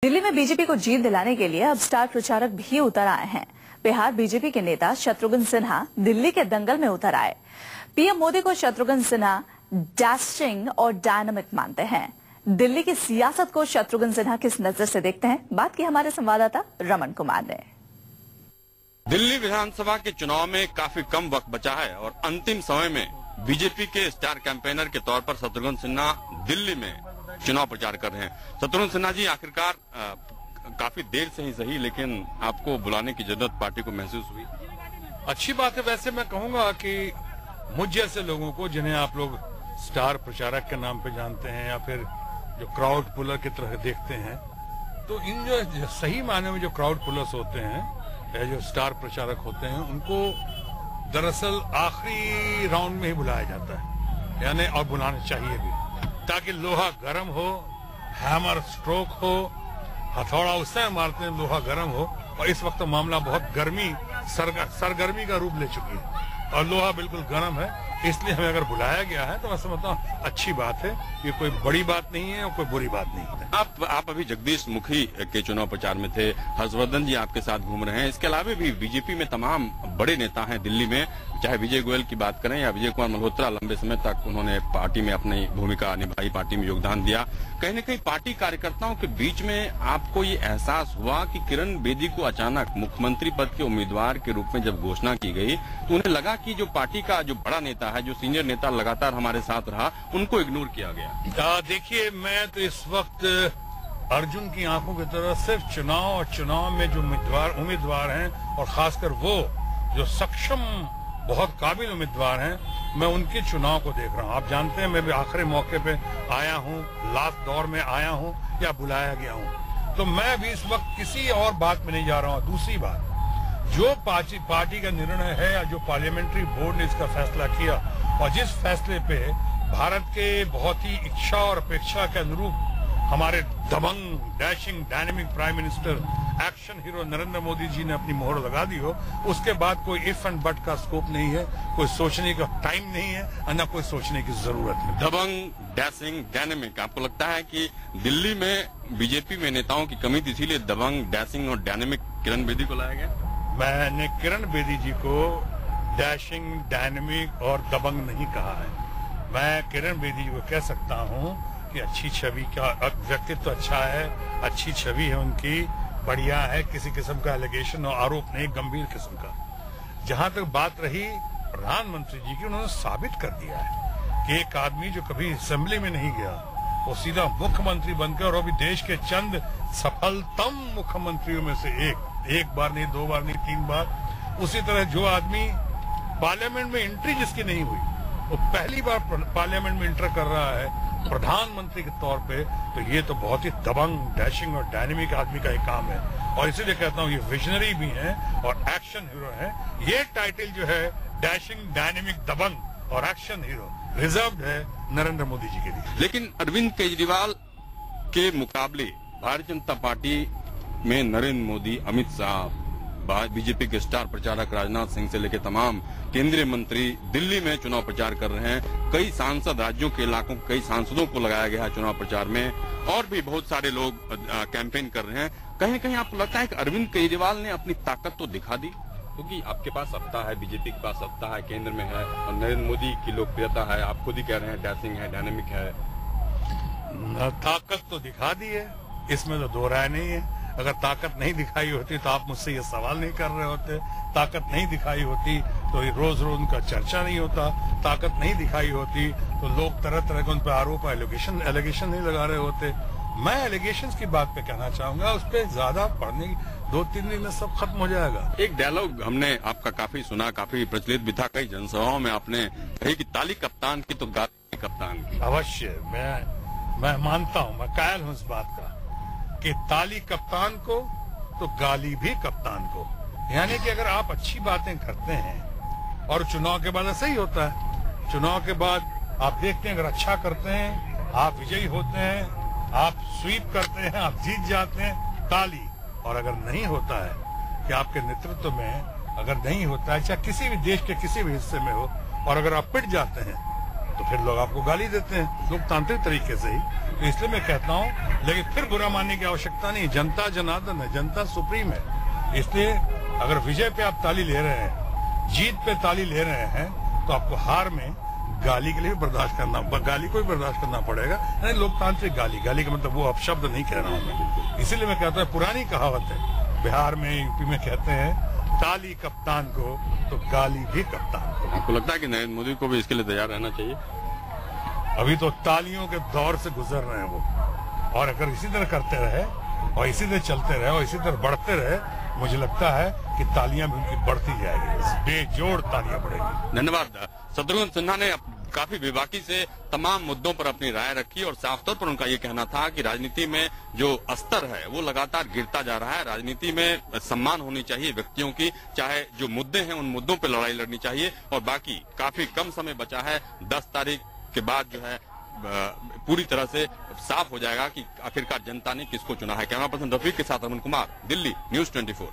दिल्ली में बीजेपी को जीत दिलाने के लिए अब स्टार प्रचारक भी उतर आए हैं। बिहार बीजेपी के नेता शत्रुघ्न सिन्हा दिल्ली के दंगल में उतर आए। पीएम मोदी को शत्रुघ्न सिन्हा डैशिंग और डायनामिक मानते हैं। दिल्ली की सियासत को शत्रुघ्न सिन्हा किस नजर से देखते हैं, बात की हमारे संवाददाता रमन कुमार ने। दिल्ली विधानसभा के चुनाव में काफी कम वक्त बचा है और अंतिम समय में बीजेपी के स्टार कैंपेनर के तौर पर शत्रुघ्न सिन्हा दिल्ली में चुनाव प्रचार कर रहे हैं। शत्रुघ्न सिन्हा जी, आखिरकार काफी देर से ही सही, लेकिन आपको बुलाने की जरूरत पार्टी को महसूस हुई? अच्छी बात है। वैसे मैं कहूंगा कि मुझ जैसे लोगों को, जिन्हें आप लोग स्टार प्रचारक के नाम पे जानते हैं या फिर जो क्राउड पुलर की तरह देखते हैं, तो इन जो सही मायने में जो क्राउड पुलर्स होते हैं या जो स्टार प्रचारक होते हैं, उनको दरअसल आखिरी राउंड में ही बुलाया जाता है, यानी और बुलाना चाहिए भी, ताकि लोहा गर्म हो, हैमर स्ट्रोक हो, हथौड़ा उस समय मारते हैं लोहा गर्म हो। और इस वक्त मामला बहुत सरगर्मी का रूप ले चुकी है और लोहा बिल्कुल गर्म है, इसलिए हमें अगर बुलाया गया है तो मैं समझता हूँ अच्छी बात है। ये कोई बड़ी बात नहीं है और कोई बुरी बात नहीं है। आप अभी जगदीश मुखी के चुनाव प्रचार में थे, हर्षवर्धन जी आपके साथ घूम रहे हैं। इसके अलावा भी बीजेपी में तमाम बड़े नेता हैं दिल्ली में, चाहे विजय गोयल की बात करें या विजय कुमार मल्होत्रा, लंबे समय तक उन्होंने पार्टी में अपनी भूमिका निभाई, पार्टी में योगदान दिया। कहीं न कहीं पार्टी कार्यकर्ताओं के बीच में आपको ये एहसास हुआ कि किरण बेदी को अचानक मुख्यमंत्री पद के उम्मीदवार के रूप में जब घोषणा की गई तो उन्हें लगा कि जो पार्टी का जो बड़ा नेता है, जो सीनियर नेता लगातार हमारे साथ रहा, उनको इग्नोर किया गया? देखिए, मैं तो इस वक्त अर्जुन की आंखों की तरह सिर्फ चुनाव और चुनाव में जो उम्मीदवार हैं, और खासकर वो जो सक्षम बहुत काबिल उम्मीदवार हैं, मैं उनके चुनाव को देख रहा हूं। आप जानते हैं मैं भी आखिरी मौके पे आया हूं, लास्ट दौर में आया हूं या बुलाया गया हूं, तो मैं भी इस वक्त किसी और बात में नहीं जा रहा हूं। दूसरी बात, जो पार्टी का निर्णय है या जो पार्लियामेंट्री बोर्ड ने इसका फैसला किया, और जिस फैसले पे भारत के बहुत ही इच्छा और अपेक्षा के अनुरूप हमारे दबंग, dashing, dynamic prime minister, action hero Narendra Modi ji ने अपनी मोहर लगा दी हो, उसके बाद कोई इफ एंड बट का स्कोप नहीं है, कोई सोचने का टाइम नहीं है और न कोई सोचने की जरूरत है। दबंग, डैशिंग, डायनेमिक, आपको लगता है कि दिल्ली में बीजेपी में नेताओं की कमी थी, इसीलिए दबंग, डैशिंग और डायनेमिक किरण बेदी को लाया गया? मैंने किरण बेदी जी को डैशिंग, डायनेमिक और दबंग नहीं कहा है। मैं किरण बेदी जी को कह सकता हूँ कि अच्छी छवि का व्यक्तित्व अच्छा है, अच्छी छवि है उनकी, बढ़िया है, किसी किस्म का एलिगेशन और आरोप नहीं, गंभीर किस्म का। जहां तक बात रही प्रधानमंत्री जी की, उन्होंने साबित कर दिया है कि एक आदमी जो कभी असेंबली में नहीं गया, वो सीधा मुख्यमंत्री बनकर, और अभी देश के चंद सफलतम मुख्यमंत्रियों में से एक बार नहीं, 2 बार नहीं, 3 बार। उसी तरह जो आदमी पार्लियामेंट में एंट्री जिसकी नहीं हुई, वो पहली बार पार्लियामेंट में एंटर कर रहा है प्रधानमंत्री के तौर पे, तो ये तो बहुत ही दबंग, डैशिंग और डायनेमिक आदमी का एक काम है। और इसीलिए कहता हूँ ये विजनरी भी हैं और एक्शन हीरो हैं। ये टाइटल जो है डैशिंग, डायनेमिक, दबंग और एक्शन हीरो रिजर्व्ड है नरेंद्र मोदी जी के लिए। लेकिन अरविंद केजरीवाल के मुकाबले भारतीय जनता पार्टी में नरेंद्र मोदी, अमित शाह, बीजेपी के स्टार प्रचारक राजनाथ सिंह से लेकर तमाम केंद्रीय मंत्री दिल्ली में चुनाव प्रचार कर रहे हैं। कई सांसद, राज्यों के इलाकों के कई सांसदों को लगाया गया है चुनाव प्रचार में, और भी बहुत सारे लोग कैंपेन कर रहे हैं। कहीं कहीं आपको लगता है कि अरविंद केजरीवाल ने अपनी ताकत तो दिखा दी, क्योंकि आपके पास सत्ता है, बीजेपी के पास सत्ता है, केंद्र में है, और नरेंद्र मोदी की लोकप्रियता है, आप खुद ही कह रहे हैं डैशिंग है, डायनेमिक है। ताकत तो दिखा दी है, इसमें तो दो राय नहीं है। अगर ताकत नहीं दिखाई होती तो आप मुझसे ये सवाल नहीं कर रहे होते, ताकत नहीं दिखाई होती तो रोज रोज उनका चर्चा नहीं होता, ताकत नहीं दिखाई होती तो लोग तरह तरह के उन पर आरोप, एलिगेशन नहीं लगा रहे होते। मैं एलिगेशन की बात पे कहना चाहूंगा, उस पर ज्यादा पढ़ने की 2-3 दिन में सब खत्म हो जाएगा। एक डायलॉग हमने आपका काफी सुना, काफी प्रचलित भी था, कई जनसभाओं में आपने कही कि ताली कप्तान की तो गाली कप्तान की। अवश्य, मैं मानता हूँ, मैं कायल हूँ इस बात का कि ताली कप्तान को तो गाली भी कप्तान को। यानी कि अगर आप अच्छी बातें करते हैं, और चुनाव के बाद ऐसा ही होता है, चुनाव के बाद आप देखते हैं अगर अच्छा करते हैं आप विजयी होते हैं, आप स्वीप करते हैं, आप जीत जाते हैं, ताली। और अगर नहीं होता है कि आपके नेतृत्व में अगर नहीं होता है, चाहे किसी भी देश के किसी भी हिस्से में हो, और अगर आप पिट जाते हैं तो फिर लोग आपको गाली देते हैं, लोकतांत्रिक तरीके से ही। तो इसलिए मैं कहता हूं, लेकिन फिर बुरा मानने की आवश्यकता नहीं। जनता जनार्दन है, जनता सुप्रीम है। इसलिए अगर विजय पे आप ताली ले रहे हैं, जीत पे ताली ले रहे हैं, तो आपको हार में गाली के लिए भी बर्दाश्त गाली को भी बर्दाश्त करना पड़ेगा। यानी लोकतांत्रिक गाली का मतलब वो अपशब्द नहीं कह रहा हूं मैं। इसीलिए मैं कहता हूं, पुरानी कहावत है, बिहार में, यूपी में कहते हैं, ताली कप्तान को तो गाली भी कप्तान को। आपको लगता है कि नरेंद्र मोदी को भी इसके लिए तैयार रहना चाहिए? अभी तो तालियों के दौर से गुजर रहे हैं वो, और अगर इसी तरह करते रहे और इसी तरह चलते रहे और इसी तरह बढ़ते रहे, मुझे लगता है कि तालियां भी उनकी बढ़ती जाएगी, बेजोड़ तालियां बढ़ेगी। धन्यवाद। शत्रुघ्न सिन्हा ने काफी बेबाकी से तमाम मुद्दों पर अपनी राय रखी और साफ तौर पर उनका ये कहना था कि राजनीति में जो स्तर है वो लगातार गिरता जा रहा है। राजनीति में सम्मान होनी चाहिए व्यक्तियों की, चाहे जो मुद्दे हैं उन मुद्दों पर लड़ाई लड़नी चाहिए, और बाकी काफी कम समय बचा है। 10 तारीख के बाद जो है पूरी तरह से साफ हो जाएगा कि आखिरकार जनता ने किसको चुना है। कैमरा पर्सन रफीक के साथ अमन कुमार, दिल्ली, न्यूज़ 24।